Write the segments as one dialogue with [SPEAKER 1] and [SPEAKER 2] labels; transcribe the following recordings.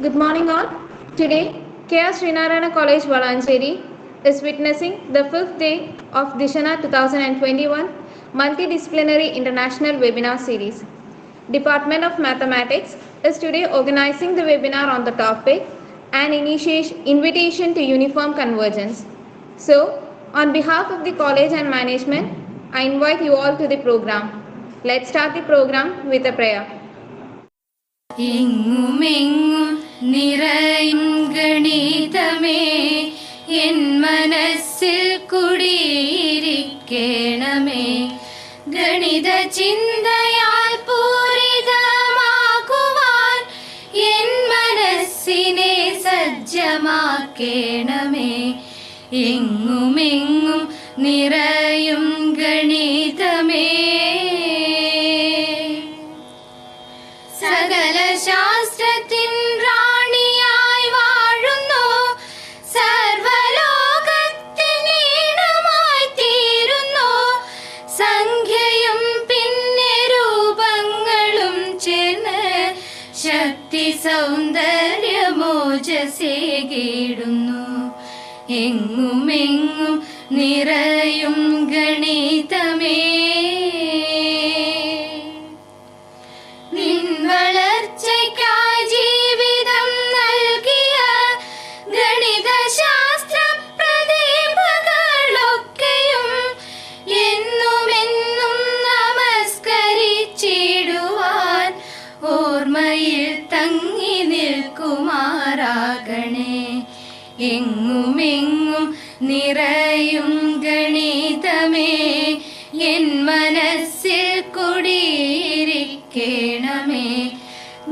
[SPEAKER 1] Good morning all. Today, K.R. Srinarayana College, Valancheri is witnessing the 5th day of Dishana 2021 Multidisciplinary International Webinar Series. Department of Mathematics is today organizing the webinar on the topic An Invitation to Uniform Convergence. So, on behalf of the college and management, I invite you all to the program. Let's start the program with a prayer.
[SPEAKER 2] എങ്ങുമെങ്ങും നിറയും ഗണിതമേ N മനസ്സിൽ കുടിയിരിക്കണമേ ഗണിത ചിന്തയാൽ പൂരിതമാക്കുവാൻ N മനസ്സിനെ സജ്ജമാക്കണമേ എങ്ങുമെങ്ങും നിറയും ഗണിതമേ സകല ശാസ്ത്രത്തിൻ റാണിയായി വാഴുന്നു സർവലോകത്തിൻ ഈണമായി തീരുന്നു സംഖ്യയും പിന്നെ രൂപങ്ങളും ചേർന്ന് ശക്തി സൗന്ദര്യമോജസേകിടുന്നു എങ്ങുമെങ്ങും നിറയും ഗണിതമേ വളർച്ചയ്ക്കായി ജീവിതം നൽകിയ ഗണിതശാസ്ത്ര പ്രതിഭകളൊക്കെയും എന്നുമെന്നും നമസ്കരിച്ചിടുവാൻ ഓർമ്മയിൽ തങ്ങി നിൽക്കുമാറാകണേ എങ്ങുമെങ്ങും നിറയും ഗണിതമേ എൻ മനസ്സിൽ കുടിയിരിക്കണമേ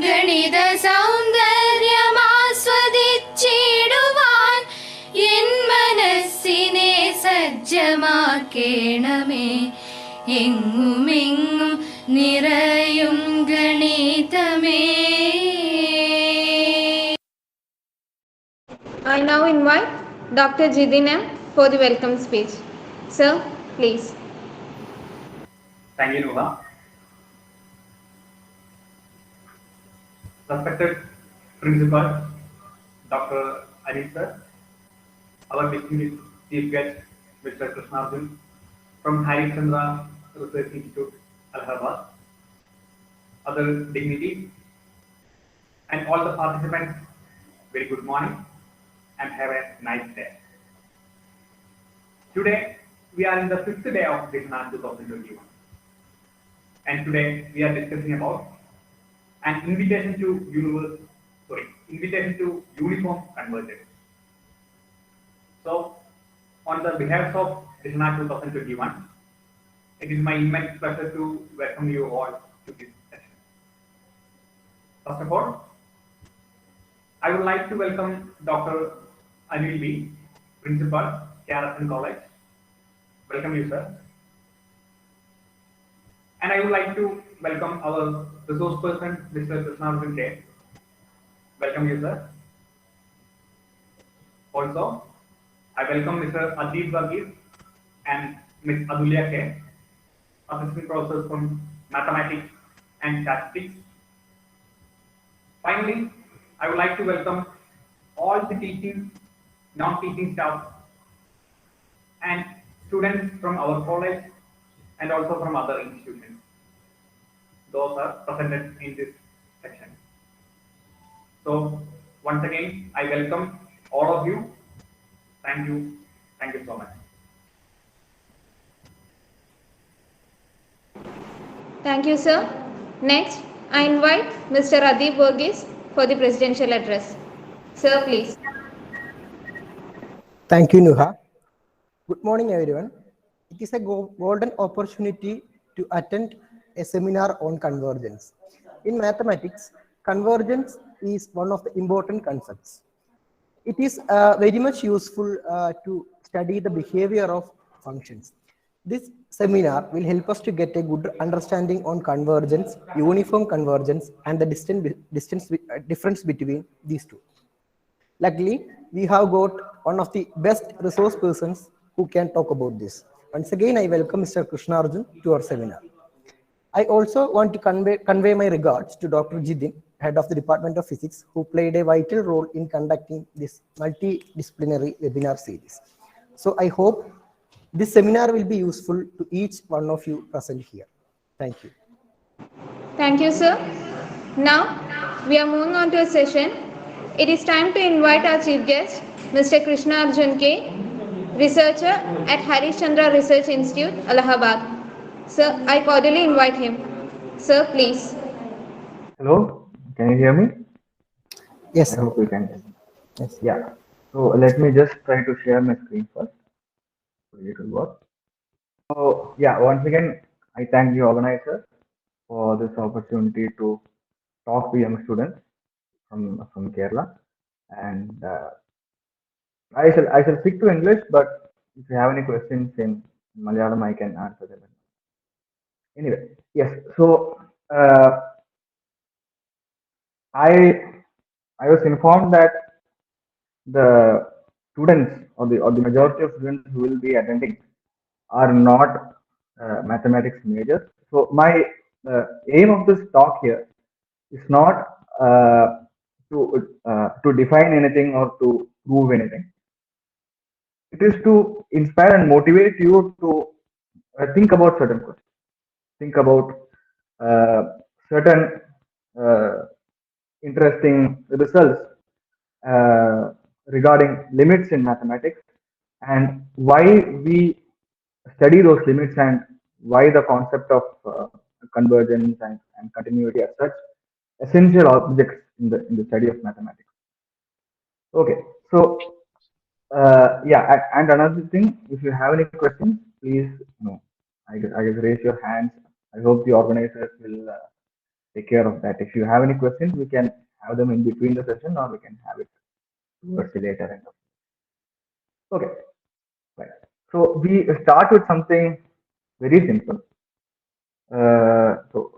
[SPEAKER 2] ഗണിത സൗന്ദര്യമാസ്വദിച്ചിടുവാൻ എൻ മനസ്സിനെ സജ്ജമാക്കണമേ എങ്ങുമെങ്ങും നിറയും ഗണിതമേ.
[SPEAKER 1] I now invite Dr. Jidin M for the welcome speech. Sir, please.
[SPEAKER 3] Thank you, Nuha. Respected Principal, Dr. Anil sir, our distinguished Chief Guest, Mr. Krishnarjun, from Harishchandra Research Institute, Allahabad, other dignitaries, and all the participants, very good morning and have a nice day. Today, we are in the 5th day of Dishana 2021. And today we are discussing about an invitation to uniform convergence. So, on the behalf of Dishana 2021, it is my immense pleasure to welcome you all to this session. First of all, I would like to welcome Dr. Anil B, Principal, K.R. College. Welcome you, sir. And I would like to welcome our resource person, Mr. Krishnarjun K. Welcome you, sir. Also, I welcome Mr. Adib Bagir and Ms. Adulya K, assistant professors from Mathematics and Statistics. Finally, I would like to welcome all the teaching, non-teaching staff and students from our college and also from other institutions. Those are presented in this section. So, once again, I welcome all of you. Thank you. Thank you so much.
[SPEAKER 1] Thank you, sir. Next, I invite Mr. Adib Burgess for the presidential address. Sir, please.
[SPEAKER 4] Thank you, Nuha. Good morning, everyone. It is a golden opportunity to attend a seminar on convergence. In mathematics, convergence is one of the important concepts. It is very much useful to study the behavior of functions. This seminar will help us to get a good understanding on convergence, uniform convergence, and the difference between these two. Luckily, we have got one of the best resource persons who can talk about this. Once again, I welcome Mr. Krishnarjun to our seminar. I also want to convey my regards to Dr. Jidin, head of the Department of Physics, who played a vital role in conducting this multidisciplinary webinar series. So I hope this seminar will be useful to each one of you present here. Thank you.
[SPEAKER 1] Thank you, sir. Now, we are moving on to a session. It is time to invite our chief guest, Mr. Krishna Arjun K, researcher at Harish Chandra Research Institute, Allahabad. Sir, I cordially invite him. Sir, please.
[SPEAKER 5] Hello, can you hear me?
[SPEAKER 4] Yes,
[SPEAKER 5] I
[SPEAKER 4] sir.
[SPEAKER 5] hope you can hear me.
[SPEAKER 4] Yes.
[SPEAKER 5] Yeah, so let me just try to share my screen first. So it will work. So yeah, once again, I thank the organizer for this opportunity to talk to young students from Kerala, and I shall stick to English, but if you have any questions in Malayalam, I can answer them. Anyway, yes. So I I was informed that the students or the majority of students who will be attending are not mathematics majors. So my aim of this talk here is not to define anything or to prove anything. It is to inspire and motivate you to think about certain questions, think about uh, certain uh, interesting results regarding limits in mathematics and why we study those limits and why the concept of convergence and continuity are such essential objects in the study of mathematics. Okay, so yeah, and another thing, if you have any questions, please I guess raise your hands. I hope the organizers will take care of that. If you have any questions, we can have them in between the session, or we can have it towards the later end. Okay, right. So we start with something very simple. So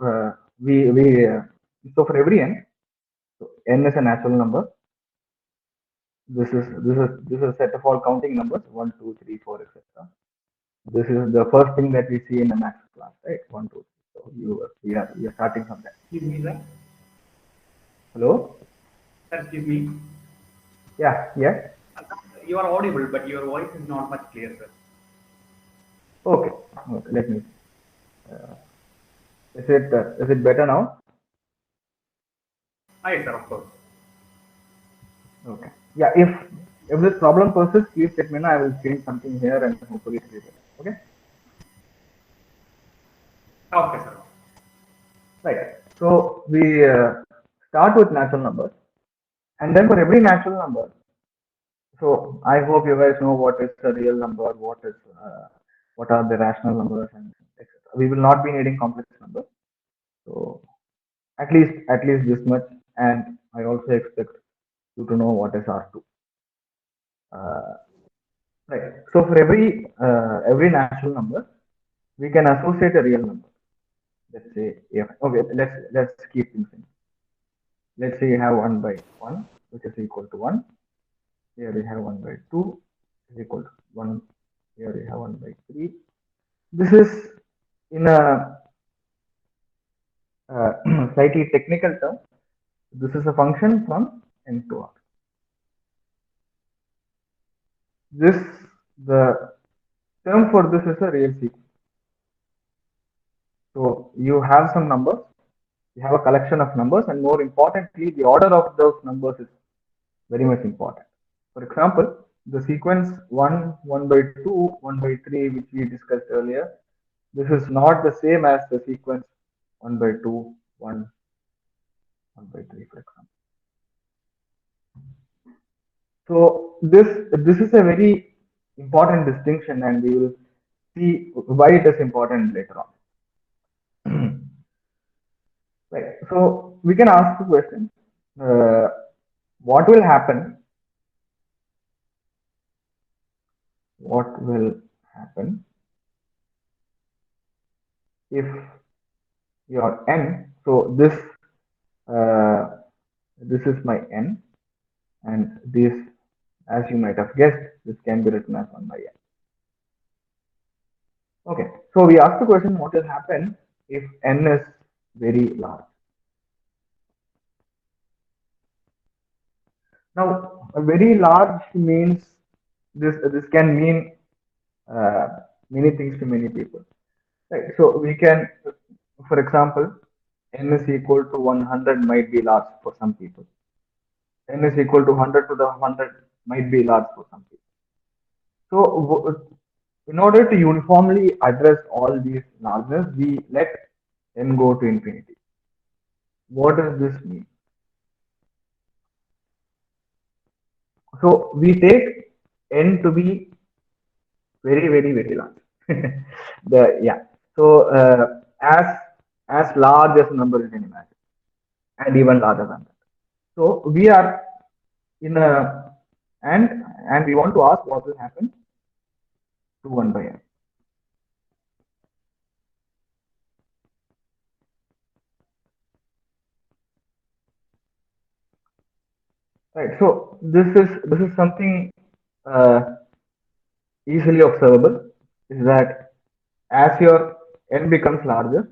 [SPEAKER 5] for every n, so n is a natural number. This is a set of all counting numbers 1, 2, 3, 4, etc. This is the first thing that we see in the math class, right? 1, 2, 3. So we are starting from that.
[SPEAKER 3] Excuse me, sir.
[SPEAKER 5] Hello.
[SPEAKER 3] Sir, excuse me.
[SPEAKER 5] Yeah. Yeah.
[SPEAKER 3] You are audible, but your voice is not much clear, sir.
[SPEAKER 5] Okay. Okay. Let me. Is it better now?
[SPEAKER 3] Yes, sir, of course.
[SPEAKER 5] Okay. Yeah. If this problem persists, please let me know. I will change something here and hopefully it will be better. Okay.
[SPEAKER 3] Okay, sir.
[SPEAKER 5] Right. So we start with natural numbers, and then for every natural number. So I hope you guys know what is a real number, what are the rational numbers, and etc. We will not be needing complex numbers. So at least this much, and I also expect you to know what is R2. Right. So for every natural number, we can associate a real number. Let's say f. Okay. Let's keep things simple. Let's say you have 1 by 1, which is equal to 1. Here we have 1 by 2 is equal to 1. Here we have 1 by 3. This is in a slightly technical term. This is a function from n to r. The term for this is a real sequence. So you have some numbers, you have a collection of numbers, and more importantly, the order of those numbers is very much important. For example, the sequence 1, 1 by 2, 1 by 3, which we discussed earlier, this is not the same as the sequence 1 by 2, 1, 1 by 3, for example. So this is a very important distinction, and we will see why it is important later on. Right. So we can ask the question: what will happen? What will happen if your n? So this is my n, and this, as you might have guessed, this can be written as 1 by n. Okay, so we ask the question: what will happen if n is very large? Now, a very large means this can mean uh, many things to many people. Right. So we can, for example, n is equal to 100 might be large for some people. N is equal to 100 to the 100 might be large for some people. So in order to uniformly address all these largeness, we let n go to infinity. What does this mean? So we take n to be very, very, very large. So as large as a number you can imagine, and even larger than that. So we are in a and we want to ask what will happen to 1 by n. Right. So this is something easily observable. Is that as your n becomes larger,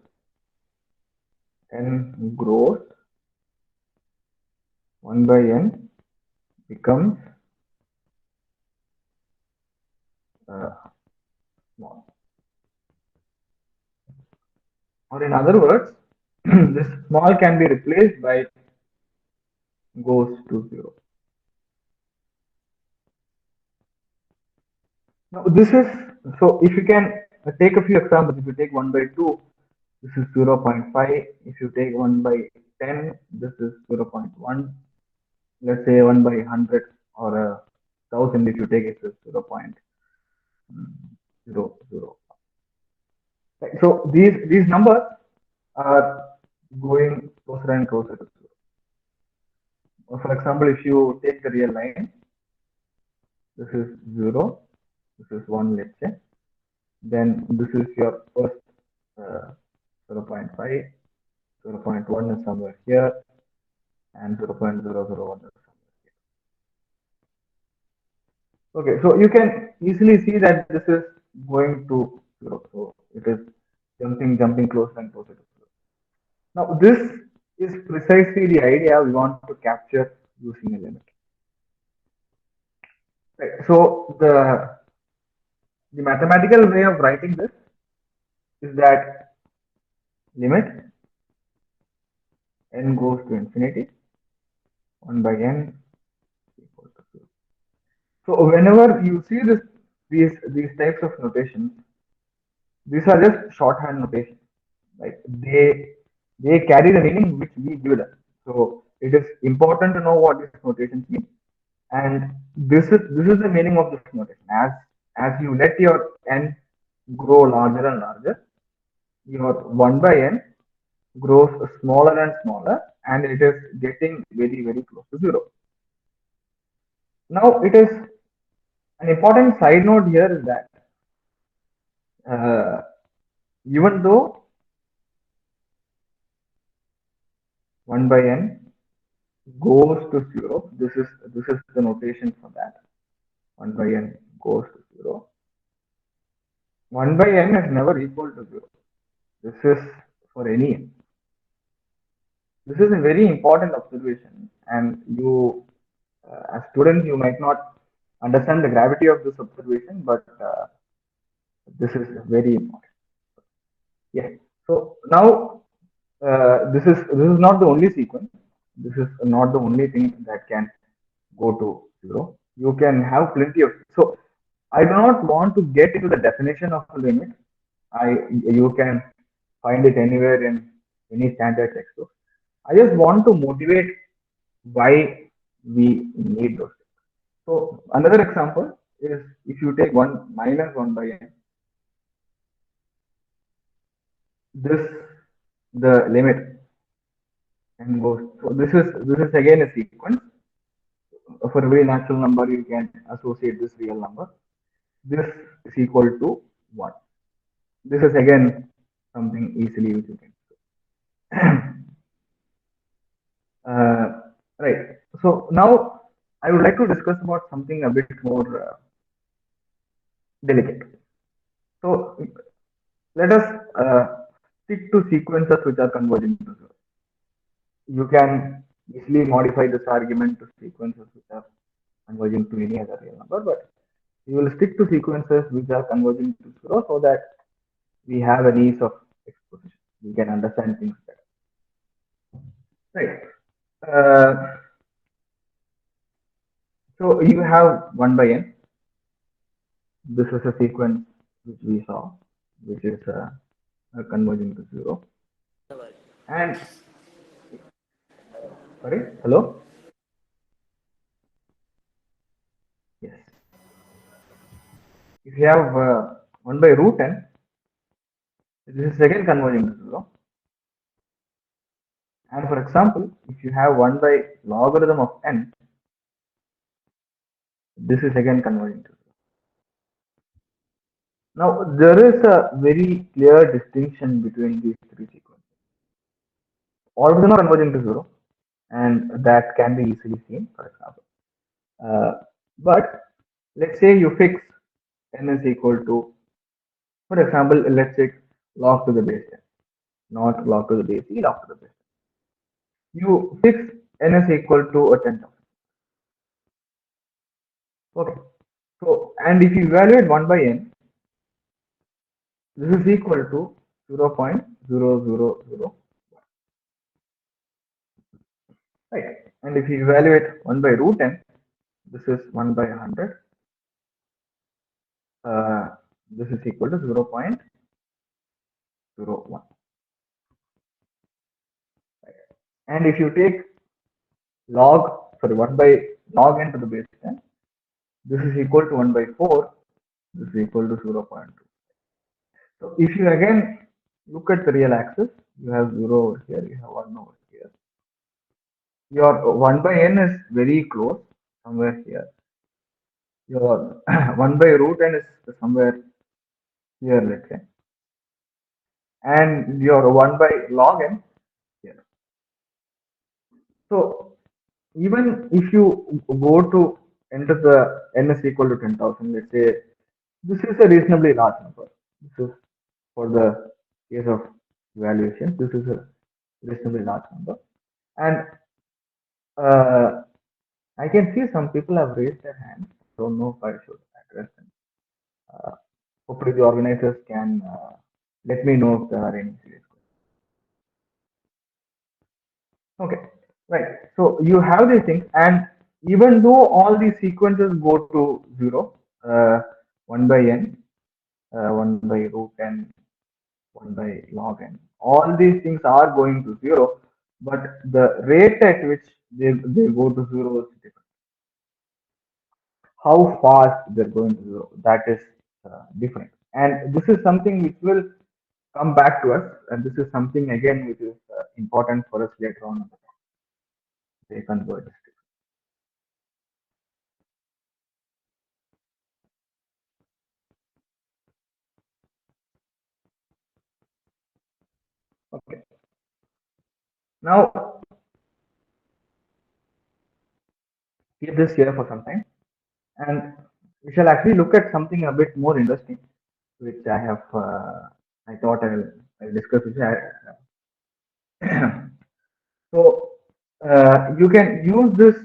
[SPEAKER 5] n grows, 1 by n becomes small. Or in other words, this small can be replaced by goes to 0. Now this is, so if you can take a few examples, if you take 1 by 2, this is 0.5. If you take 1 by 10, this is 0.1. Let's say 1 by 100 or 1000, if you take it, is 0.00. Right. So these numbers are going closer and closer to 0. For example, if you take the real line, this is 0, this is 1, let's say. Then this is your first 0.5, 0.1 is somewhere here, and 0.001 is somewhere here. Okay, so you can easily see that this is going to 0. So it is jumping closer and closer to 0. Now this is precisely the idea we want to capture using a limit. Right. So the mathematical way of writing this is that limit n goes to infinity, 1 by n equal to 0. So whenever you see these types of notations, these are just shorthand notations. Like they carry the meaning which we give them. So it is important to know what these notations mean, and this is the meaning of this notation. As you let your n grow larger and larger, your 1 by n grows smaller and smaller, and it is getting very, very close to 0. Now it is an important side note here is that even though 1 by n goes to 0, this is the notation for that. 1 by n goes to 0. 1 by n is never equal to 0. This is for any n. This is a very important observation, and you, as students, you might not understand the gravity of this observation, but this is very important. Yeah. So now this is not the only sequence. This is not the only thing that can go to 0. You can have plenty of. So I do not want to get into the definition of a limit. You can find it anywhere in any standard textbook. I just want to motivate why we need those. So another example is if you take 1 minus 1 by n, this the limit and goes. So this is again a sequence. For every natural number, you can associate this real number. This is equal to 1. This is again something easily which you can do. Right. So now I would like to discuss about something a bit more delicate. So let us stick to sequences which are converging to 0. You can easily modify this argument to sequences which are converging to any other real number, but we will stick to sequences which are converging to 0 so that we have an ease of exposition. We can understand things better. Right. So you have 1 by n. This is a sequence which we saw, which is converging to 0. And sorry, hello. Yes. If you have 1 by root n, this is again converging to 0. And for example, if you have 1 by logarithm of n, this is again converging to 0. Now, there is a very clear distinction between these three sequences. All of them are converging to 0, and that can be easily seen, for example. But let's say you fix n is equal to, for example, let's take log to the base 10, not log to the base e, log to the base 10. You fix n is equal to a 10,000. Okay. So, and if you evaluate 1 by n, this is equal to 0.0001. Right. And if you evaluate 1 by root n, this is 1 by 100. This is equal to 0.01. Right. And if you take log, sorry, 1 by log n to the base 10, this is equal to 1 by 4. This is equal to 0.2. So if you again look at the real axis, you have 0 over here, you have 1 over here. Your 1 by n is very close, somewhere here. Your 1 by root n is somewhere here, let's say. And your 1 by log n here. So even if you go to enter the n is equal to 10,000, let's say this is a reasonably large number. This is for the case of evaluation. This is a reasonably large number. And I can see some people have raised their hands. Don't know if I should address them. Hopefully the organizers can let me know if there are any serious questions. Okay, right. So you have these things, and even though all these sequences go to 0, 1 by n, 1 by root n, 1 by log n, all these things are going to 0, but the rate at which they go to 0 is different. How fast they're going to 0, that is different. And this is something which will come back to us, and this is something again which is important for us later on. They converge. Okay. Now keep this here for some time, and we shall actually look at something a bit more interesting, which I have. I thought I'll discuss with you. So you can use this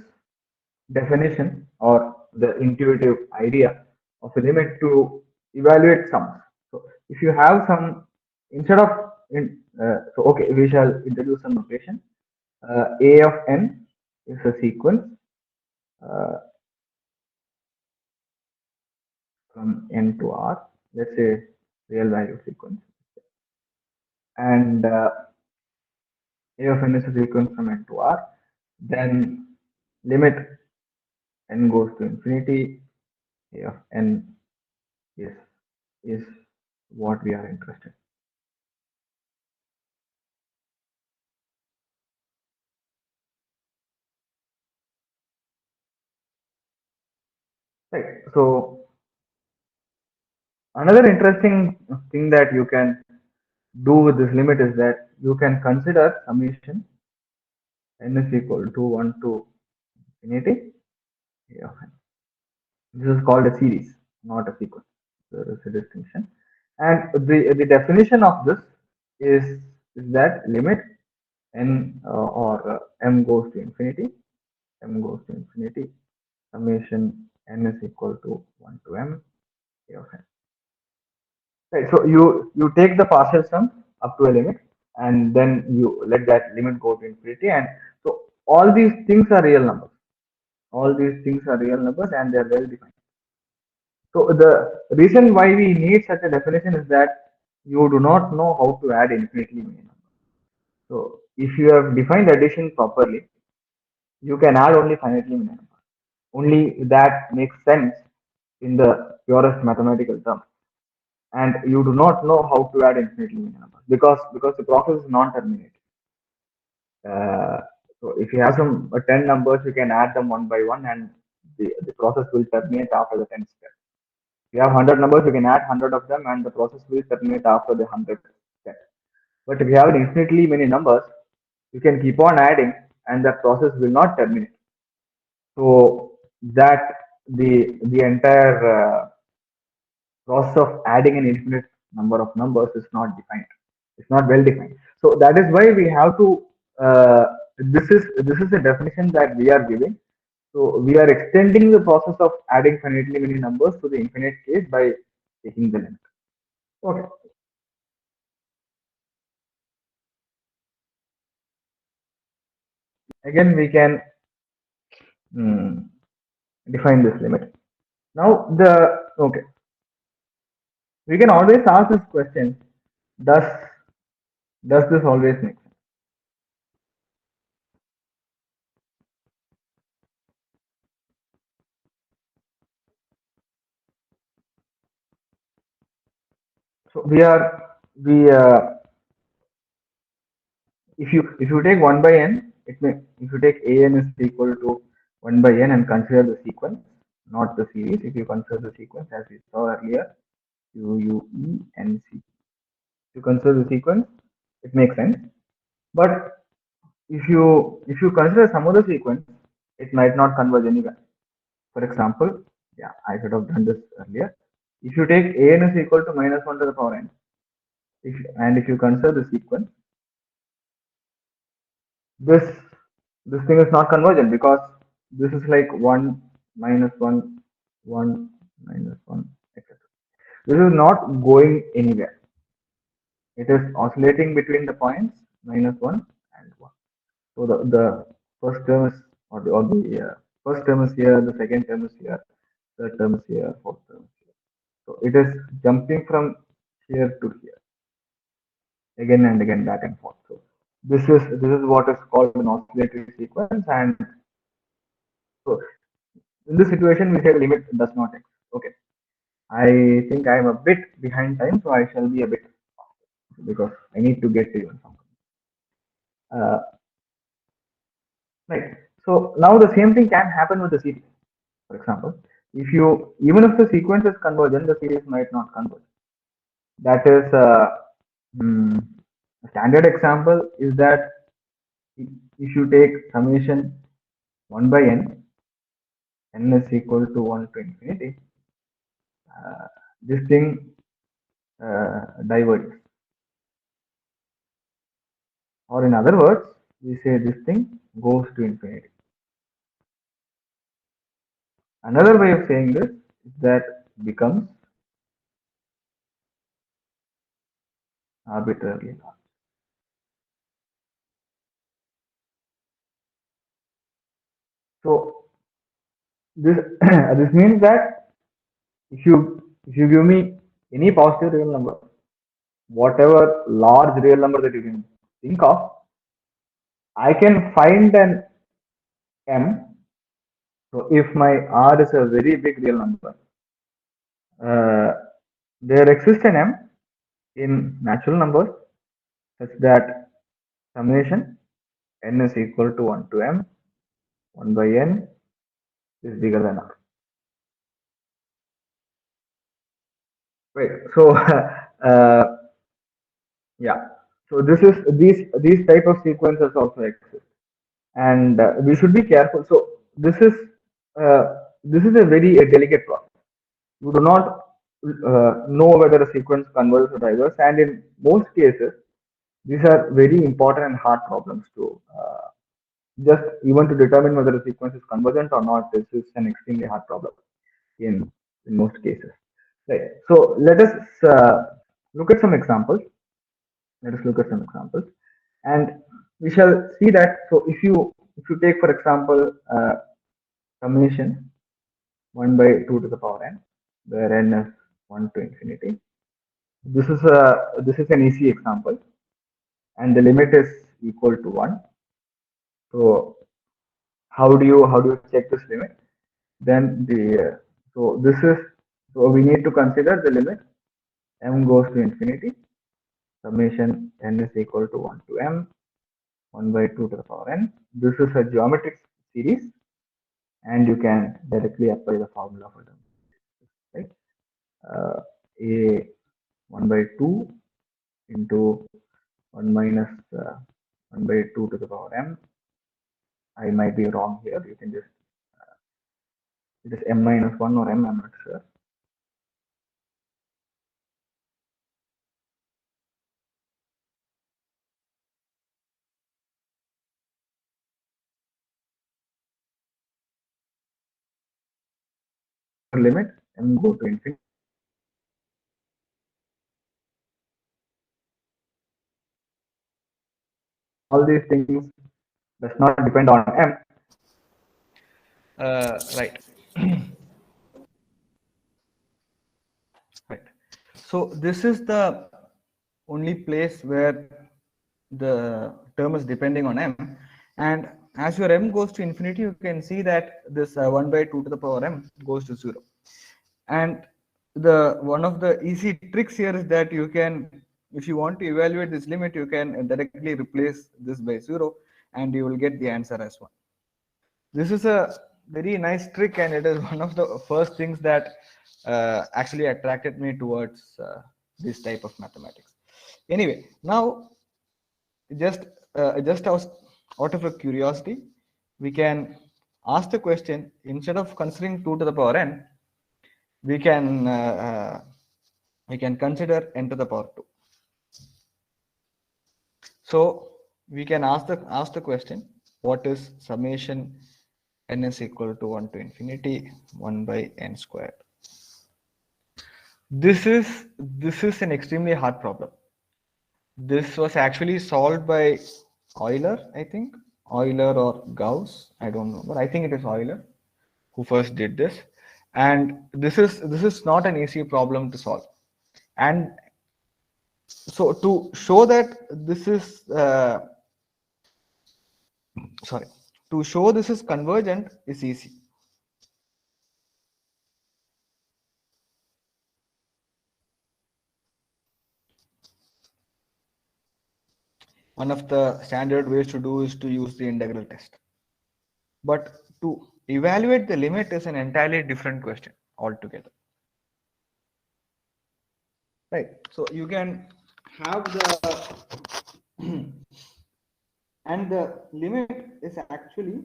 [SPEAKER 5] definition or the intuitive idea of a limit to evaluate sums. So if you have some, instead of so okay, we shall introduce some notation. A of n is a sequence from n to r. Let's say real value sequence, and A of n is a sequence from n to r. Then limit n goes to infinity. A of n is what we are interested in. Right. So another interesting thing that you can do with this limit is that you can consider summation n is equal to 1 to infinity. Yeah. This is called a series, not a sequence. There is a distinction. And the definition of this is that limit n or m goes to infinity, summation n is equal to 1 to m a of n. Right. So you take the partial sum up to a limit, and then you let that limit go to infinity, and so all these things are real numbers. All these things are real numbers, and they are well defined. So the reason why we need such a definition is that you do not know how to add infinitely many numbers. So if you have defined addition properly, you can add only finitely many numbers. Only that makes sense in the purest mathematical terms. And you do not know how to add infinitely many numbers because the process is non-terminated. So if you have some 10 numbers, you can add them one by one, and the process will terminate after the 10th step. If you have 100 numbers, you can add 100 of them, and the process will terminate after the 100th step. But if you have infinitely many numbers, you can keep on adding, and that process will not terminate. So that the entire process of adding an infinite number of numbers is not defined. It's not well defined. So that is why we have to. This is a definition that we are giving. So we are extending the process of adding finitely many numbers to the infinite case by taking the limit. Okay. Again, we can define this limit. Now we can always ask this question: Does this always make sense? So we if you take 1 by n, it may if you take an is equal to 1 by n and consider the sequence, not the series. If you consider the sequence as we saw earlier, u e n c. If you consider the sequence, it makes sense. But if you consider some other sequence, it might not converge anywhere. For example, yeah, I should have done this earlier. If you take an is equal to minus 1 to the power n, if you consider the sequence, this this thing is not convergent because this is like 1 minus 1 1 minus 1 etc. This is not going anywhere. It is oscillating between the points minus 1 and 1. So the first term is or the first term is here, the second term is here, third term is here, fourth term is here. So it is jumping from here to here again and again, back and forth. So this is what is called an oscillatory sequence, and so in this situation we say limit does not exist. Okay, I think I am a bit behind time, so I shall be a bit faster because I need to get to you in some. Right. So now the same thing can happen with the series. For example, if you even if the sequence is convergent, the series might not converge. That is a standard example is that if you take summation 1 by n, n is equal to 1 to infinity, this thing diverges. Or in other words, we say this thing goes to infinity. Another way of saying this is that becomes arbitrarily large. So this this means that if you give me any positive real number, whatever large real number that you can think of, I can find an m. So if my r is a very big real number, there exists an m in natural numbers such that summation n is equal to 1 to m, 1 by n is bigger than r. Right. So yeah. So these type of sequences also exist, and we should be careful. So this is a very delicate process. You do not know whether a sequence converges or diverges, and in most cases, these are very important and hard problems to just even to determine whether a sequence is convergent or not, this is an extremely hard problem in most cases. Right. So let us look at some examples. Let us look at some examples, and we shall see that. So if you take for example summation 1 by 2 to the power n, where n is 1 to infinity. This is an easy example, and the limit is equal to 1. So how do you check this limit? Then we need to consider the limit m goes to infinity, summation n is equal to 1 to m 1 by 2 to the power n. This is a geometric series, and you can directly apply the formula for them. Right? A 1 by 2 into 1 minus 1 by 2 to the power m. I might be wrong here. You can just it is m minus 1 or m. I'm not sure. Limit m go to infinity. All these things does not depend on m. Right. Right. So this is the only place where the term is depending on m, and as your m goes to infinity, you can see that this 1 by 2 to the power m goes to 0. And the one of the easy tricks here is that you can, if you want to evaluate this limit, you can directly replace this by 0, and you will get the answer as 1. This is a very nice trick, and it is one of the first things that actually attracted me towards this type of mathematics. Anyway, now just out of a curiosity, we can ask the question, instead of considering 2 to the power n, we can consider n to the power 2. So we can ask the question, what is summation n is equal to 1 to infinity 1 by n squared? This is an extremely hard problem. This was actually solved by Euler, I think, Euler or Gauss, I don't know, but I think it is Euler who first did this. And this is not an easy problem to solve. And so to show that this is to show this is convergent is easy. One of the standard ways to do is to use the integral test. But to evaluate the limit is an entirely different question altogether. Right. So you can have the and the limit is actually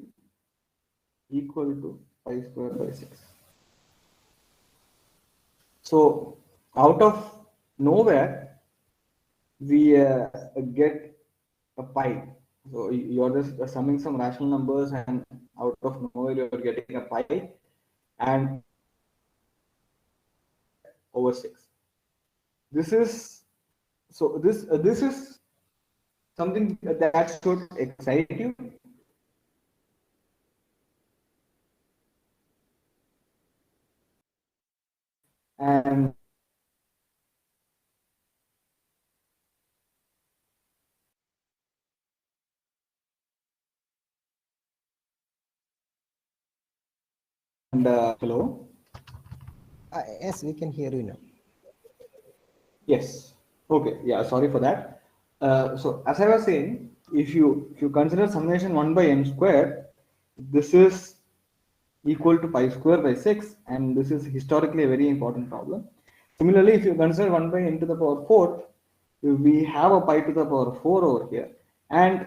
[SPEAKER 5] equal to pi square by 6. So out of nowhere, we get a pi. So you're just summing some rational numbers, and out of nowhere you're getting a pi, and over 6. This is this is something that should excite you. And hello.
[SPEAKER 4] Yes, we can hear you now.
[SPEAKER 5] Yes. Okay. Yeah. Sorry for that. So as I was saying, if you consider summation 1 by n square, this is equal to pi square by 6, and this is historically a very important problem. Similarly, if you consider 1 by n to the power 4, we have a pi to the power 4 over here, and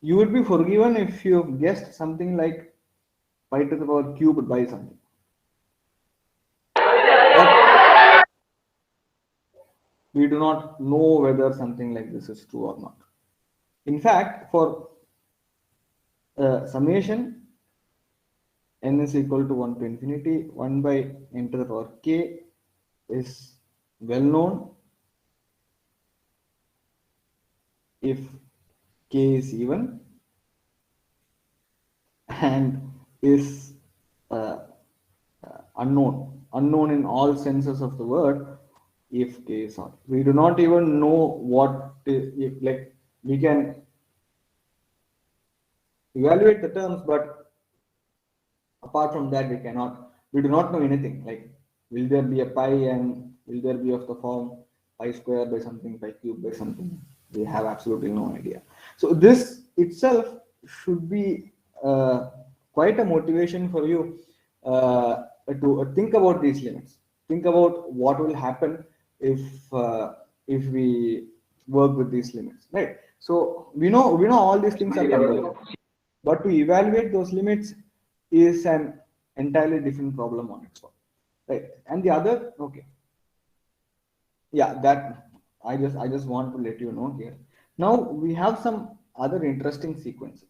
[SPEAKER 5] you would be forgiven if you guessed something like pi to the power cubed by something. But we do not know whether something like this is true or not. In fact, for summation n is equal to 1 to infinity 1 by n to the power k is well known if k is even and is uh, unknown in all senses of the word if k is odd. We do not even know what if, like we can evaluate the terms, but apart from that we do not know anything, like will there be a pi and will there be of the form pi square by something, pi cube by something. We have absolutely no idea. So this itself should be quite a motivation for you to think about these limits, think about what will happen if we work with these limits, right? So we know all these things are convergent, but to evaluate those limits is an entirely different problem on its own, right? And the other, okay, yeah, that I just want to let you know here. Now we have some other interesting sequences.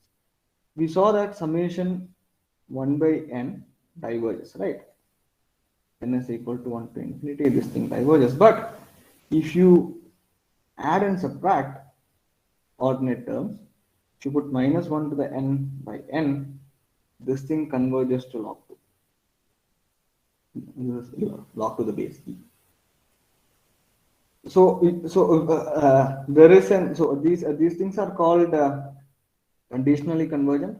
[SPEAKER 5] We saw that summation 1 by n diverges, right? N is equal to 1 to infinity, this thing diverges. But if you add and subtract ordinate terms, if you put minus 1 to the n by n, this thing converges to log 2. This is log to the base e. So there is an, so these things are called conditionally convergent.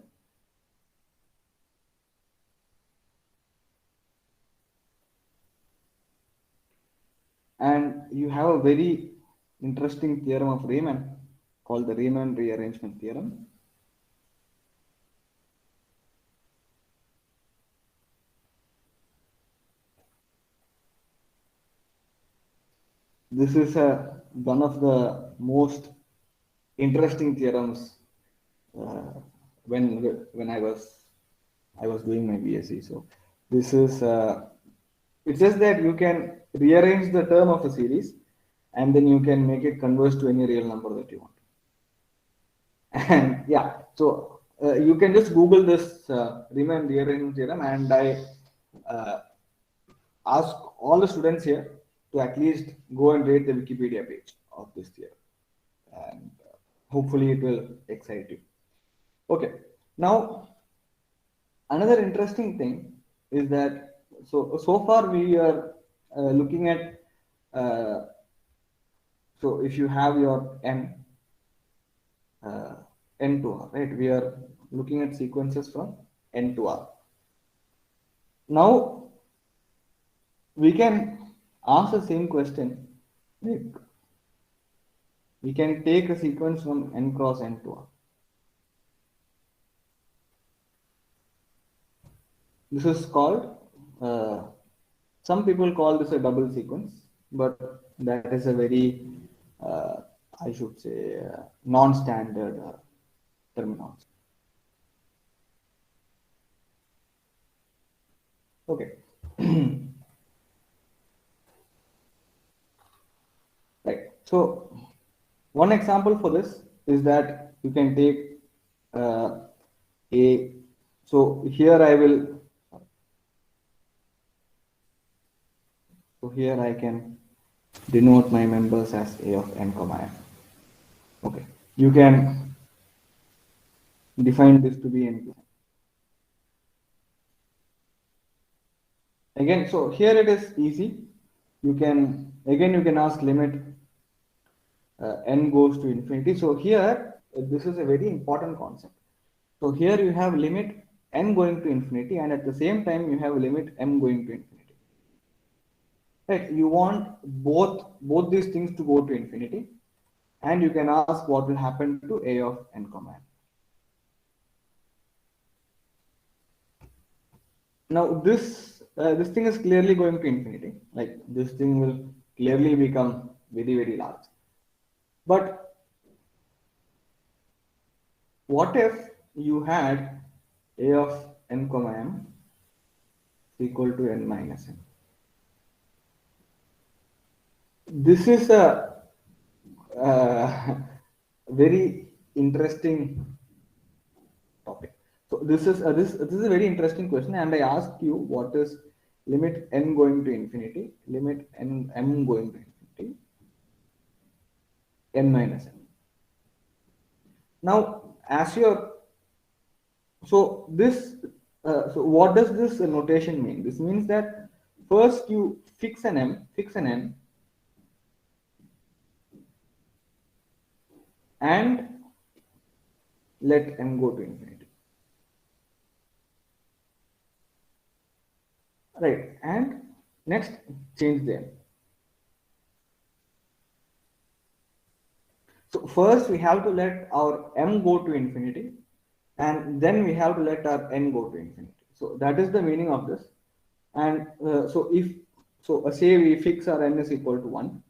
[SPEAKER 5] And you have a very interesting theorem of Riemann called the Riemann rearrangement theorem. This is one of the most interesting theorems when I was doing my BSc. So this is it says that you can rearrange the term of a series and then you can make it converge to any real number that you want. And yeah, so you can just Google this Riemann rearrangement theorem, and I ask all the students here to at least go and read the Wikipedia page of this theorem, and hopefully it will excite you. Okay, now another interesting thing is that so far we are looking at so if you have your n to r, right? We are looking at sequences from n to r. Now we can ask the same question, like we can take a sequence from n cross n to r. This is called some people call this a double sequence, but that is a very I should say non-standard terminology. Okay. Right. So one example for this is that you can take a. So here I will. So here I can denote my members as a of n comma n. Okay. You can define this to be n. Again, so here it is easy. You can ask limit n goes to infinity. So here this is a very important concept. So here you have limit n going to infinity, and at the same time you have limit m going to infinity. Right? You want both these things to go to infinity, and you can ask what will happen to a of n comma n. Now this thing is clearly going to infinity. Like this thing will clearly become very, very large. But what if you had a of n comma m equal to n minus n? This is a very interesting topic. So this is a very interesting question, and I asked you what is limit n going to infinity, limit m going to infinity, n minus m. Now, as your so what does this notation mean? This means that first you fix an n, and let m go to infinity. Right, and next change the m. So first we have to let our m go to infinity, and then we have to let our n go to infinity. So that is the meaning of this. And say we fix our n is equal to 1,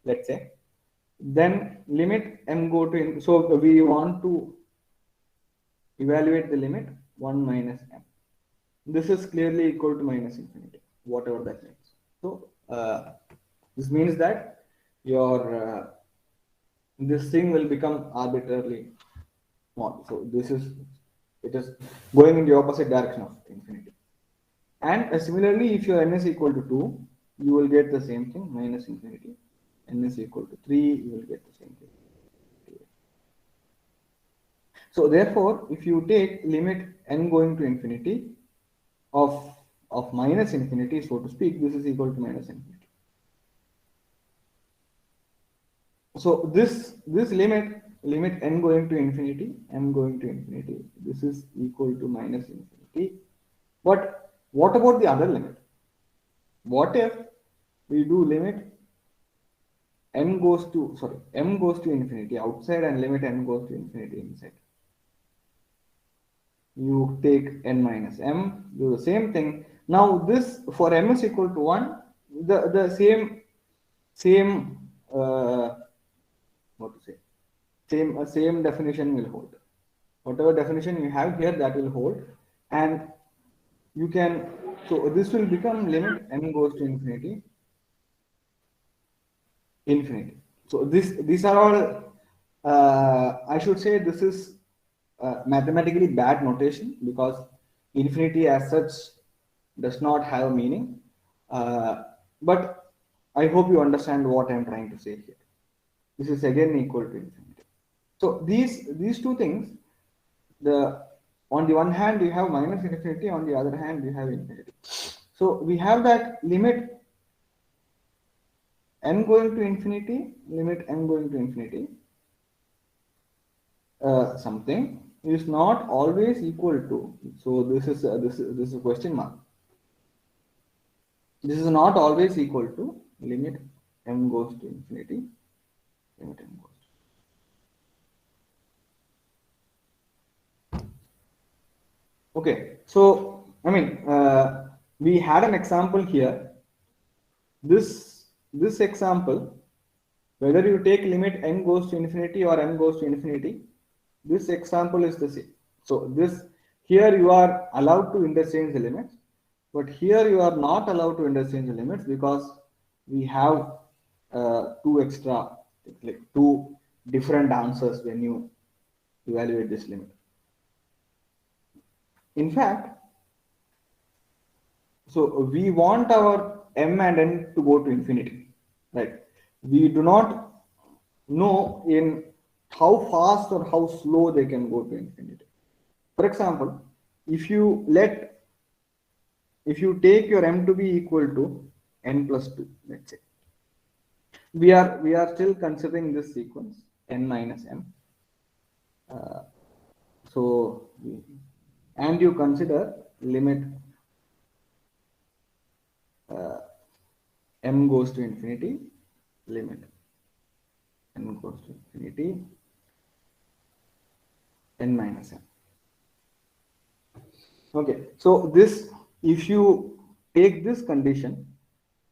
[SPEAKER 5] let's say, then limit m go to so we want to evaluate the limit 1 minus m. This is clearly equal to minus infinity, whatever that means. So this means that your this thing will become arbitrarily small. So it is going in the opposite direction of infinity. And similarly, if your n is equal to 2, you will get the same thing, minus infinity. N is equal to 3, you will get the same thing. So therefore, if you take limit n going to infinity of minus infinity, so to speak, this is equal to minus infinity. So this limit n going to infinity, m going to infinity, this is equal to minus infinity. But what about the other limit? What if we do limit m goes to infinity outside and limit n goes to infinity inside? You take n minus m, do the same thing. Now this for m is equal to 1, the same same definition will hold. Whatever definition you have here, that will hold, and you can, so this will become limit n goes to infinity. So these are all I should say this is mathematically bad notation, because infinity as such does not have meaning, but I hope you understand what I am trying to say here. This is again equal to infinity. So these two things, on the one hand you have minus infinity, on the other hand you have infinity. So we have that limit n going to infinity, limit n going to infinity, something is not always equal to. So this is a question mark. This is not always equal to limit m goes to infinity, limit m goes to. Okay, so I mean we had an example here. This example, whether you take limit n goes to infinity or m goes to infinity, this example is the same. So here you are allowed to interchange the limits, but here you are not allowed to interchange the limits, because we have two different answers when you evaluate this limit. In fact, so we want our m and n to go to infinity, right? We do not know in how fast or how slow they can go to infinity. For example, if you take your m to be equal to n plus 2, let's say, we are still considering this sequence n minus m. And you consider limit m goes to infinity, limit n goes to infinity, n minus m. Okay, so if you take this condition,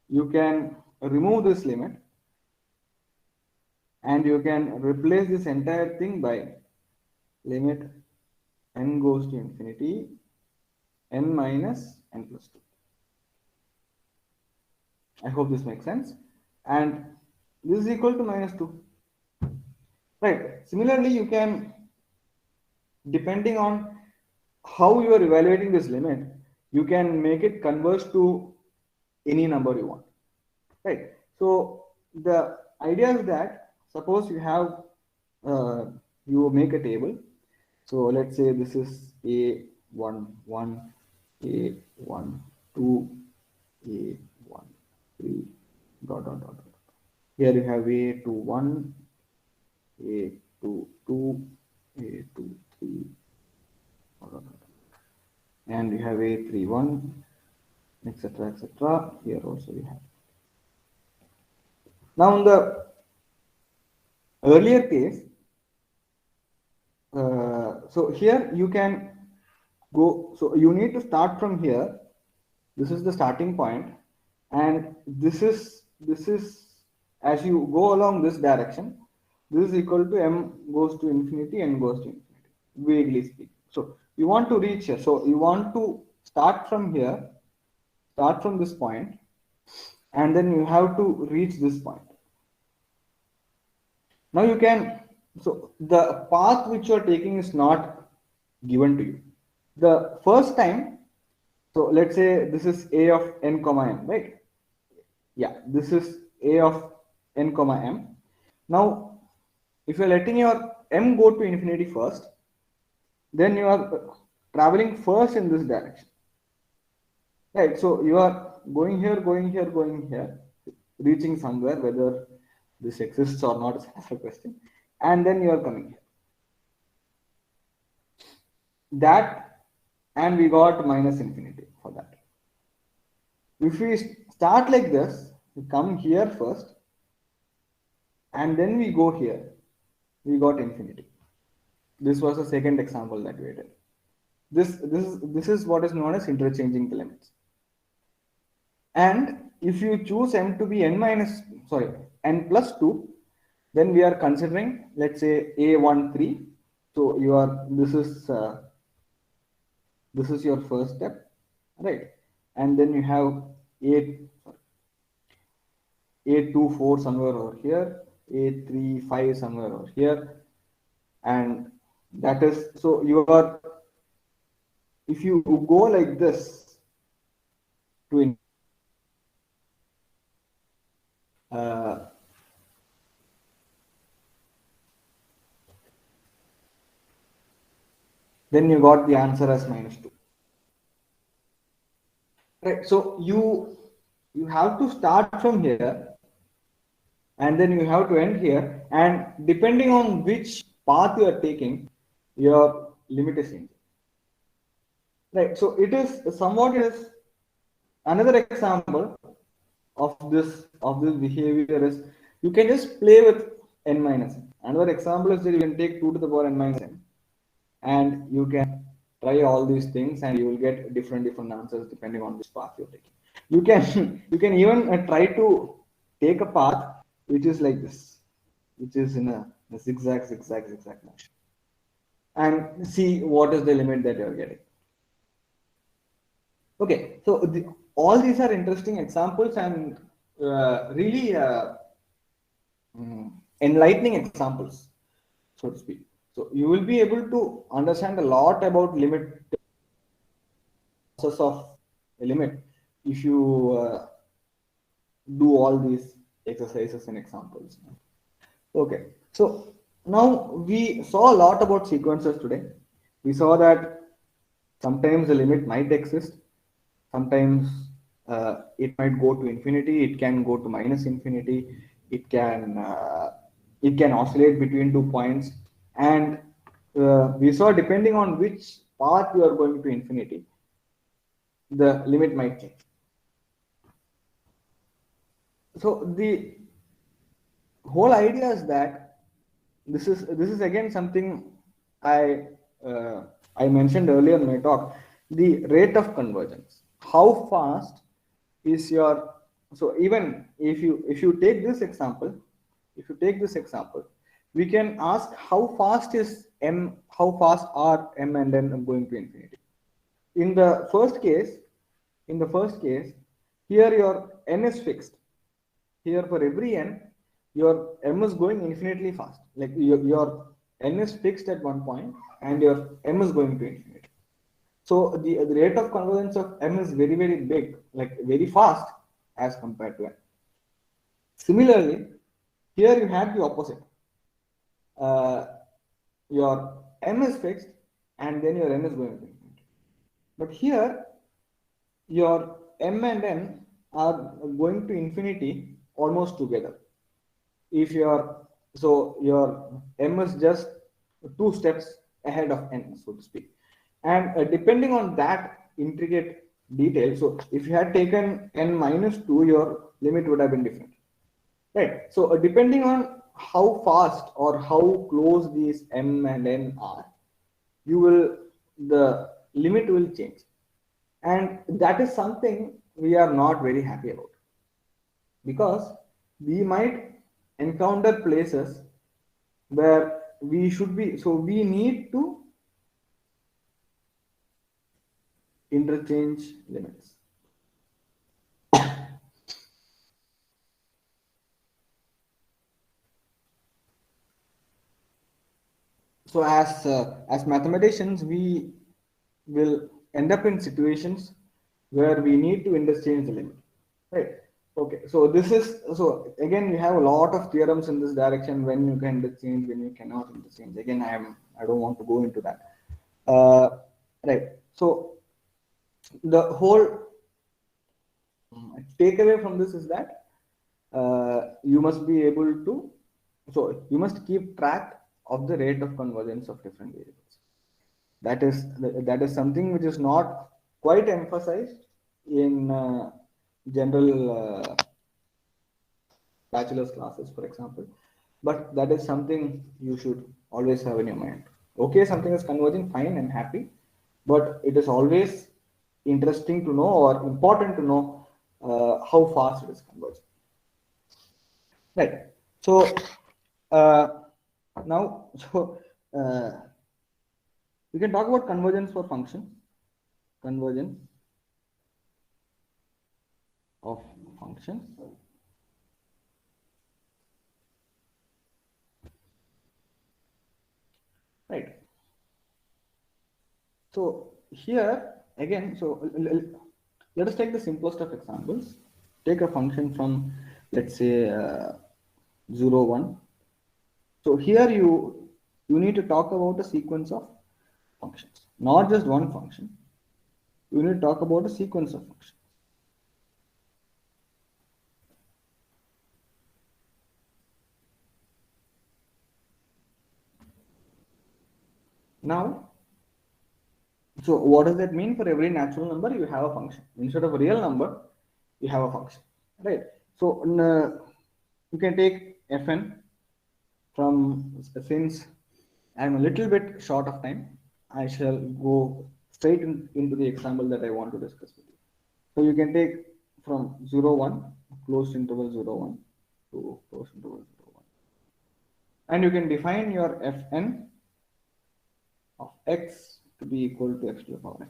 [SPEAKER 5] you can remove this limit, and you can replace this entire thing by limit n goes to infinity, n minus n plus 2. I hope this makes sense. And this is equal to minus 2. Right. Similarly, you can, depending on how you are evaluating this limit, you can make it converge to any number you want, right? So the idea is that suppose you have you make a table. So let's say this is A11, A12, A13, dot dot dot dot. Here you have A21, A22, A23, dot, dot, dot. And you have A31, etc., etc. Here also we have. Now in the earlier case, so here you can go, so you need to start from here. This is the starting point, and this is as you go along this direction, this is equal to m goes to infinity, n goes to infinity, vaguely speaking. So you want to reach here, so you want to start from here, start from this point, and then you have to reach this point. Now you can, so the path which you are taking is not given to you. The first time, so let's say this is a of n comma m, right? Yeah, this is a of n comma m. Now, if you're letting your m go to infinity first, then you are traveling first in this direction, right? So you are going here, going here, going here, reaching somewhere, whether this exists or not is another question, and then you are coming here. That, and we got minus infinity for that. If we start like this, we come here first, and then we go here, we got infinity. This was the second example that we did. This is what is known as interchanging the limits. And if you choose m to be n plus 2, then we are considering, let's say a13. So you are, this is your first step, right? And then you have a24 somewhere over here, a35 somewhere over here, and that is, so you are, if you go like this to then you got the answer as minus 2. Right, so you have to start from here, and then you have to end here, and depending on which path you are taking, your limit is changing. Right, so it is somewhat is another example of this behavior is you can just play with n minus n. Another example is that you can take 2 to the power n minus n, and you can try all these things, and you will get different answers depending on which path you're taking. You can even try to take a path which is like this, which is in a zigzag motion, and see what is the limit that you're getting. Okay, so all these are interesting examples, and really enlightening examples, so to speak. So you will be able to understand a lot about limit, process of a limit, if you do all these exercises and examples. Okay, so now we saw a lot about sequences today. We saw that sometimes the limit might exist, sometimes it might go to infinity, it can go to minus infinity, it can oscillate between 2 points, and we saw depending on which path you are going to infinity, the limit might change. So the whole idea is that this is again something I mentioned earlier in my talk, the rate of convergence. How fast is your, so even if you take this example, we can ask how fast are m and n going to infinity. In the first case, here your n is fixed. Here for every n, your m is going infinitely fast. Like your n is fixed at one point, and your m is going to infinity. So the rate of convergence of M is very, very big, like very fast as compared to N. Similarly, here you have the opposite. Your M is fixed and then your N is going to be infinity. But here, your M and N are going to infinity almost together. If your M is just 2 steps ahead of N, so to speak. And depending on that intricate detail, so if you had taken N minus 2, your limit would have been different. Right. So depending on how fast or how close these M and N are, the limit will change. And that is something we are not very happy about, because we might encounter places where we should be, so we need to interchange limits. So as mathematicians, we will end up in situations where we need to interchange the limit, right? Okay, so this is, so again you have a lot of theorems in this direction, when you can interchange, when you cannot interchange. Again, I don't want to go into that. Right. So the whole takeaway from this is that you must be able to, so you must keep track of the rate of convergence of different variables. That is something which is not quite emphasized in general bachelor's classes, for example, but that is something you should always have in your mind. Okay, something is converging, fine, I'm happy, but it is always interesting to know or important to know how fast it is converging. Right. So now, we can talk about convergence for functions. Convergence of functions. Right. So here again, so let us take the simplest of examples. Take a function from, let's say, 0, 1. So here you need to talk about a sequence of functions, not just one function. You need to talk about a sequence of functions. Now, so what does that mean? For every natural number, you have a function. Instead of a real number, you have a function, right? So you can take fn from, since I'm a little bit short of time, I shall go straight into the example that I want to discuss with you. So you can take from 0, 1, closed interval 0, 1 to closed interval 0, 1. And you can define your fn of x to be equal to x to the power n.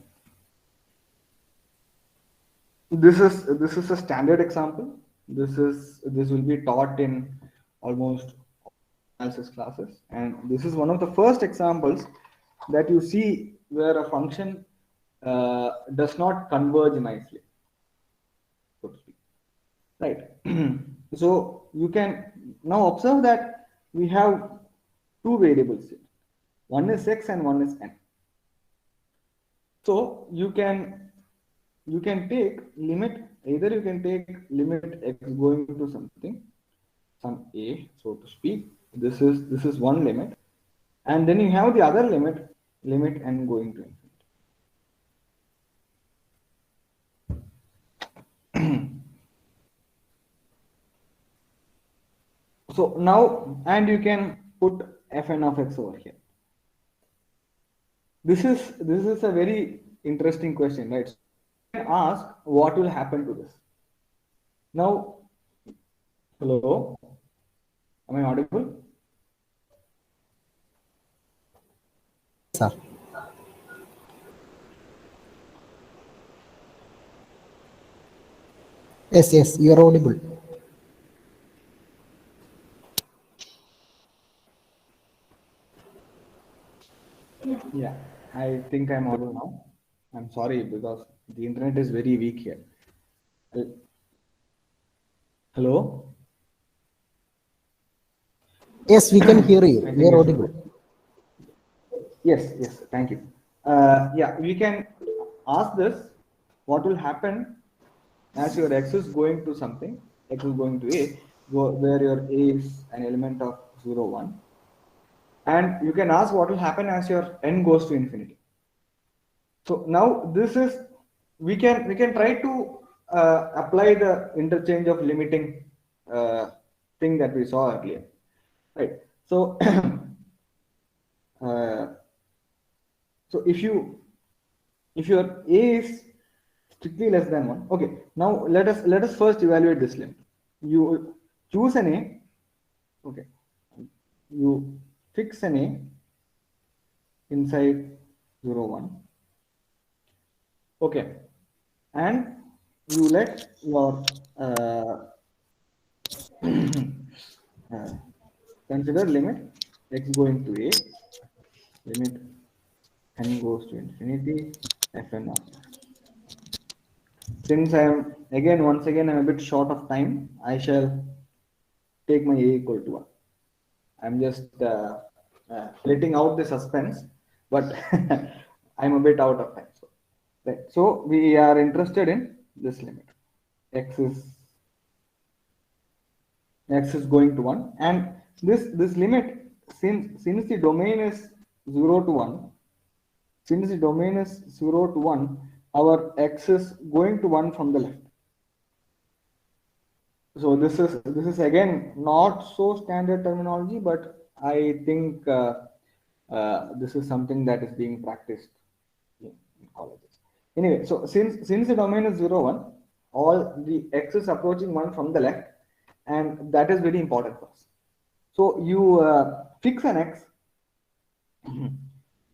[SPEAKER 5] This is a standard example. This will be taught in almost analysis classes, and this is one of the first examples that you see where a function does not converge nicely, so to speak. Right. So you can now observe that we have two variables here. One is x and one is n. So you can take limit, either you can take limit x going to something, some a, so to speak. This is one limit, and then you have the other limit n going to infinity. So now, and you can put fn of x over here. This is a very interesting question, right? You can ask what will happen to this. Now, hello, am I audible?
[SPEAKER 4] Sir. Yes, you are audible.
[SPEAKER 5] Yeah, I think I'm audible now. I'm sorry because the internet is very weak here. Hello?
[SPEAKER 4] Yes, we can hear you.
[SPEAKER 5] I think
[SPEAKER 4] You are
[SPEAKER 5] it's
[SPEAKER 4] audible.
[SPEAKER 5] yes, yes, thank you. Yeah, we can ask this, what will happen as your x is going to something, x is going to a, where your a is an element of 0, 1. And you can ask what will happen as your n goes to infinity. So now this is, we can try to apply the interchange of limiting thing that we saw earlier, right? So uh, so if your a is strictly less than 1, okay, now let us first evaluate this limit. You choose an a, okay, you fix an a inside 0, 1, okay, and you let your consider limit x going to a, limit n goes to infinity, fn of x. Since I am once again I'm a bit short of time, I shall take my a equal to 1. I'm just letting out the suspense, but I'm a bit out of time. So, right. So we are interested in this limit. X is going to 1, and this limit, since the domain is 0 to 1, since the domain is 0 to 1, our x is going to 1 from the left. So this is again not so standard terminology, but I think this is something that is being practiced in colleges. Anyway, so since the domain is 0, 1, all the x is approaching 1 from the left, and that is very important for us. So you fix an x,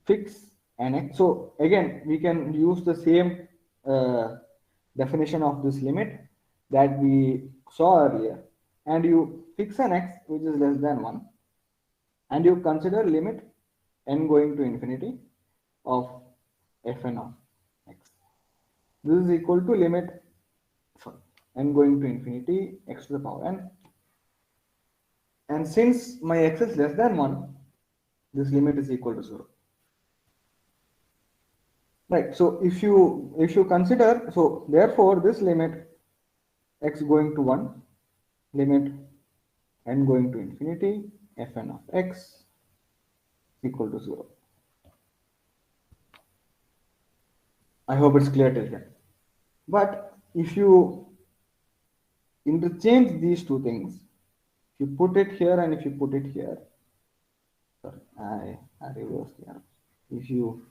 [SPEAKER 5] fix an x. So again, we can use the same definition of this limit that we saw earlier, and you fix an x which is less than 1, and you consider limit n going to infinity of fn of x. This is equal to limit n going to infinity x to the power n, and since my x is less than 1, this limit is equal to 0. Right. So if you consider, so therefore this limit x going to 1, limit n going to infinity fn of x equal to 0. I hope it's clear till then. But if you interchange these two things, if you put it here and if you put it here, sorry, I reversed here. If you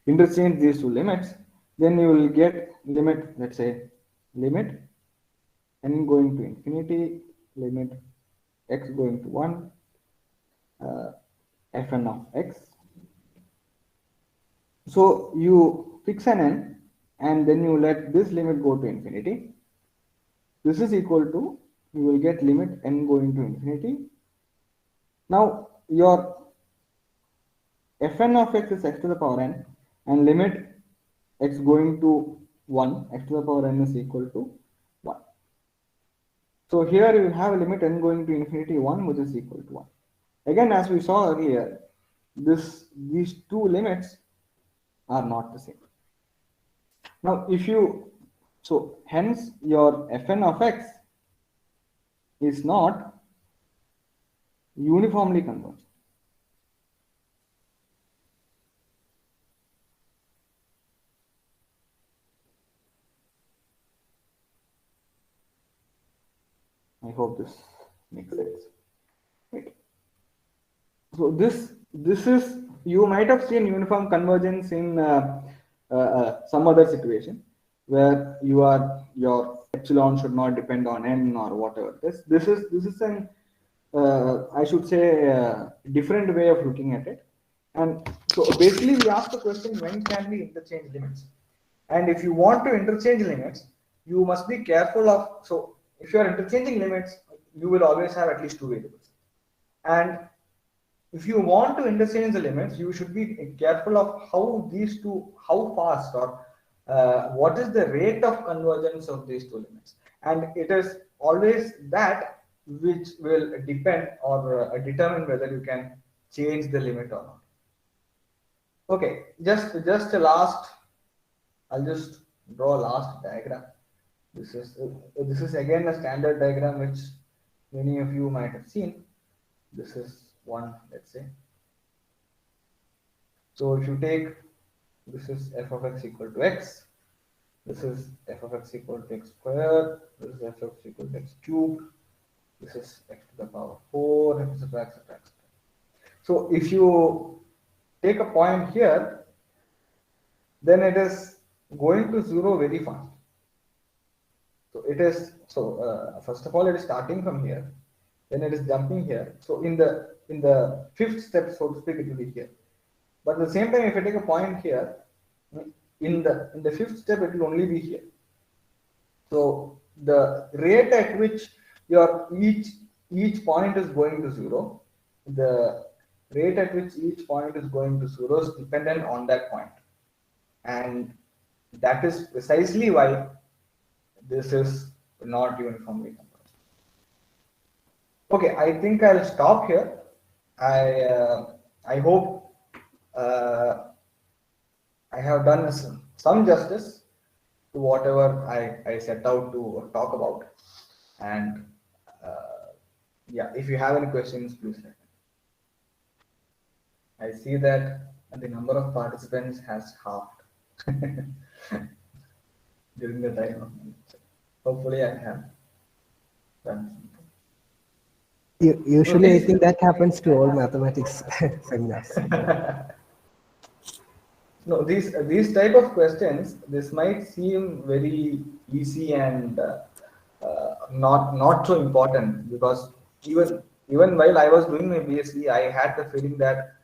[SPEAKER 5] interchange these two limits, then you will get limit, let's say limit n going to infinity, limit x going to 1, fn of x. So you fix an n, and then you let this limit go to infinity. This is equal to, you will get limit n going to infinity. Now your fn of x is x to the power n, and limit x going to 1, x to the power n is equal to 1. So here you have a limit n going to infinity 1, which is equal to 1. Again, as we saw earlier, these two limits are not the same. Now if you, so hence your fn of x is not uniformly convergent. I hope this makes sense. Right. So this is, you might have seen uniform convergence in some other situation where your epsilon should not depend on n or whatever. This is an I should say different way of looking at it. And so basically we ask the question, when can we interchange limits? And if you want to interchange limits, you must be careful of, so if you are interchanging limits, you will always have at least two variables. And if you want to interchange the limits, you should be careful of how these two, how fast or what is the rate of convergence of these two limits. And it is always that which will depend or determine whether you can change the limit or not. Okay, just a last, I'll just draw a last diagram. This is again a standard diagram which many of you might have seen. This is one, let's say. So if you take, this is f of x equal to x, this is f of x equal to x squared, this is f of x equal to x cubed, this is x to the power 4, etc., etc., etc. So if you take a point here, then it is going to 0 very fast. So it is, first of all, it is starting from here, then it is jumping here. So in the fifth step, so to speak, it will be here. But at the same time, if I take a point here, in the fifth step, it will only be here. So the rate at which your each point is going to 0, the rate at which each point is going to 0 is dependent on that point. And that is precisely why this is not uniformly convergent. Okay, I think I'll stop here. I hope I have done some justice to whatever I set out to talk about. And yeah, if you have any questions, please let me know. I see that the number of participants has halved during the time of my lecture. Hopefully, I have done something.
[SPEAKER 4] Usually, I think that happens to all mathematics seminars.
[SPEAKER 5] No, these type of questions, this might seem very easy and not so important, because even while I was doing my BSc, I had the feeling that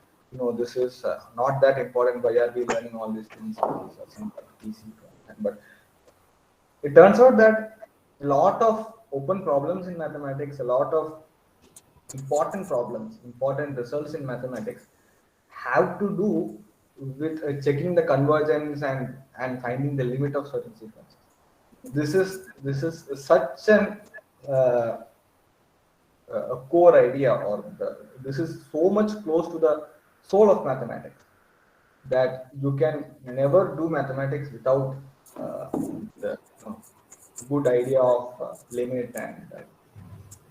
[SPEAKER 5] this is not that important. Why are we learning all these things? But it turns out that a lot of open problems in mathematics, a lot of important problems, important results in mathematics have to do with checking the convergence and finding the limit of certain sequences. This is such an a core idea, or this is so much close to the soul of mathematics that you can never do mathematics without the good idea of limit and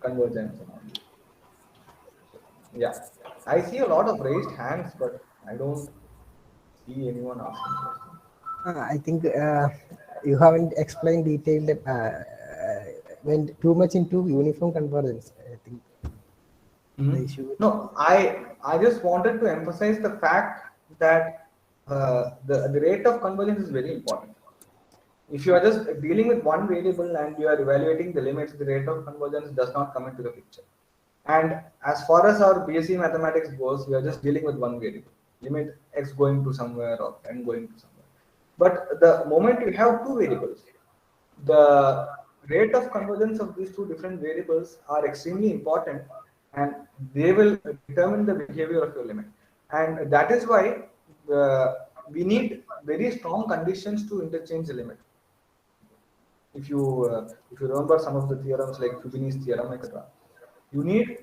[SPEAKER 5] convergence and all. Yeah, I see a lot of raised hands, but I don't see anyone asking questions.
[SPEAKER 4] I think you haven't explained detailed, went too much into uniform convergence. I think the issue.
[SPEAKER 5] No, I just wanted to emphasize the fact that the rate of convergence is very important. If you are just dealing with one variable and you are evaluating the limits, the rate of convergence does not come into the picture. And as far as our BSc mathematics goes, we are just dealing with one variable, limit x going to somewhere or n going to somewhere. But the moment you have two variables, the rate of convergence of these two different variables are extremely important, and they will determine the behavior of your limit. And that is why we need very strong conditions to interchange the limit. If you remember some of the theorems like Fubini's theorem, etc., you need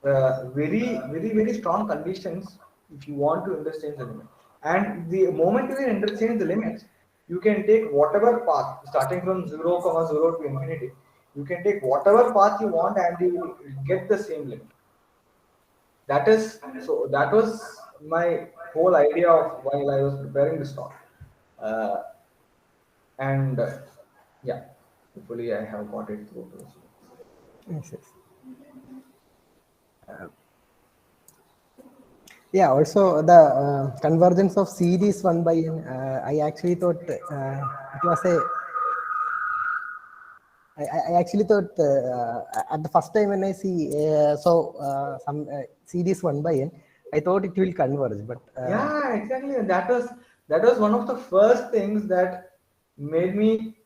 [SPEAKER 5] very strong conditions if you want to interchange the limit. And the moment you can interchange the limits, you can take whatever path, starting from 0, 0 to infinity. You can take whatever path you want and you will get the same limit. That was my whole idea of while I was preparing this talk. Yeah, hopefully I have got it through.
[SPEAKER 4] Yes. Yeah, also the convergence of series 1 by n, I actually thought it was I actually thought at the first time when I saw some series 1 by n, I thought it will converge, but
[SPEAKER 5] yeah, exactly. That was one of the first things that made me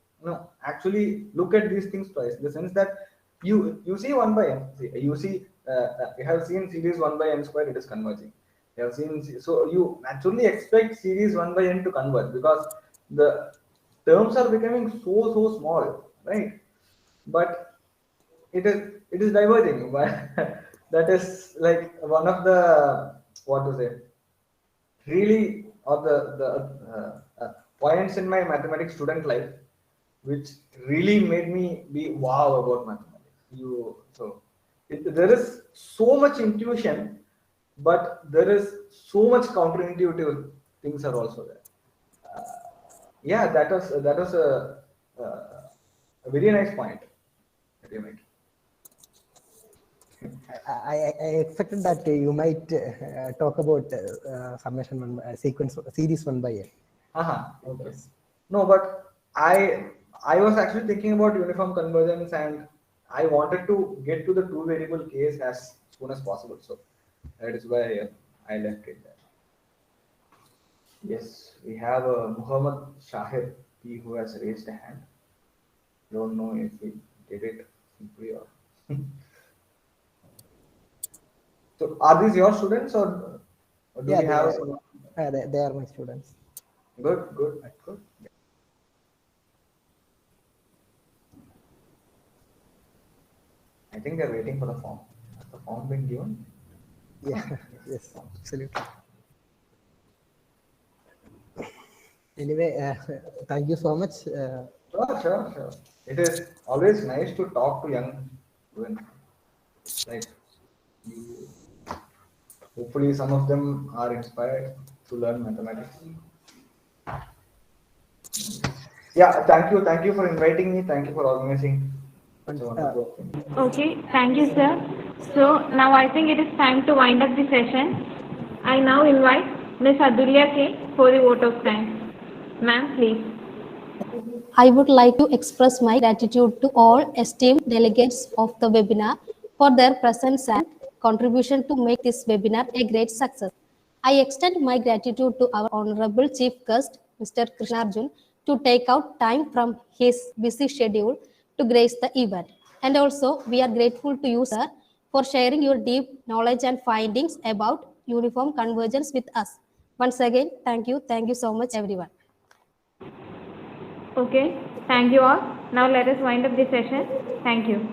[SPEAKER 5] actually look at these things twice. In the sense that you see 1 by n, you see You have seen series 1 by n squared, it is converging. You have seen, so you naturally expect series 1 by n to converge because the terms are becoming so small, right? But it is diverging. But that is like one of the, what to say, really, or points in my mathematics student life, which really made me be wow about mathematics. There is so much intuition, but there is so much counterintuitive things are also there. Yeah, that was a very nice point that you made.
[SPEAKER 4] I expected that you might talk about summation sequence series 1 by n.
[SPEAKER 5] Okay. No, but I was actually thinking about uniform convergence, and I wanted to get to the two variable case as soon as possible. So that is why I left it there. Yes, we have Muhammad Shahid P who has raised a hand. Don't know if we did it simply or. So are these your students, or do
[SPEAKER 4] Yeah,
[SPEAKER 5] we have some?
[SPEAKER 4] they are my students.
[SPEAKER 5] Good. I think they're waiting for the form. Has the form been given?
[SPEAKER 4] Yeah, yes, absolutely. Anyway, thank you so much.
[SPEAKER 5] Sure. It is always nice to talk to young students. Like, you, hopefully, some of them are inspired to learn mathematics. Yeah, thank you for inviting me. Thank you for organizing such a wonderful thing.
[SPEAKER 1] Okay, thank you, sir. So now I think it is time to wind up the session. I now invite Ms. Adulya K for the vote of thanks. Ma'am, please.
[SPEAKER 6] I would like to express my gratitude to all esteemed delegates of the webinar for their presence and contribution to make this webinar a great success. I extend my gratitude to our Honorable Chief Guest, Mr. Krishnarjun, to take out time from his busy schedule to grace the event. And also, we are grateful to you, sir, for sharing your deep knowledge and findings about uniform convergence with us. Once again, thank you. Thank you so much, everyone.
[SPEAKER 1] Okay, thank you all. Now let us wind up the session. Thank you.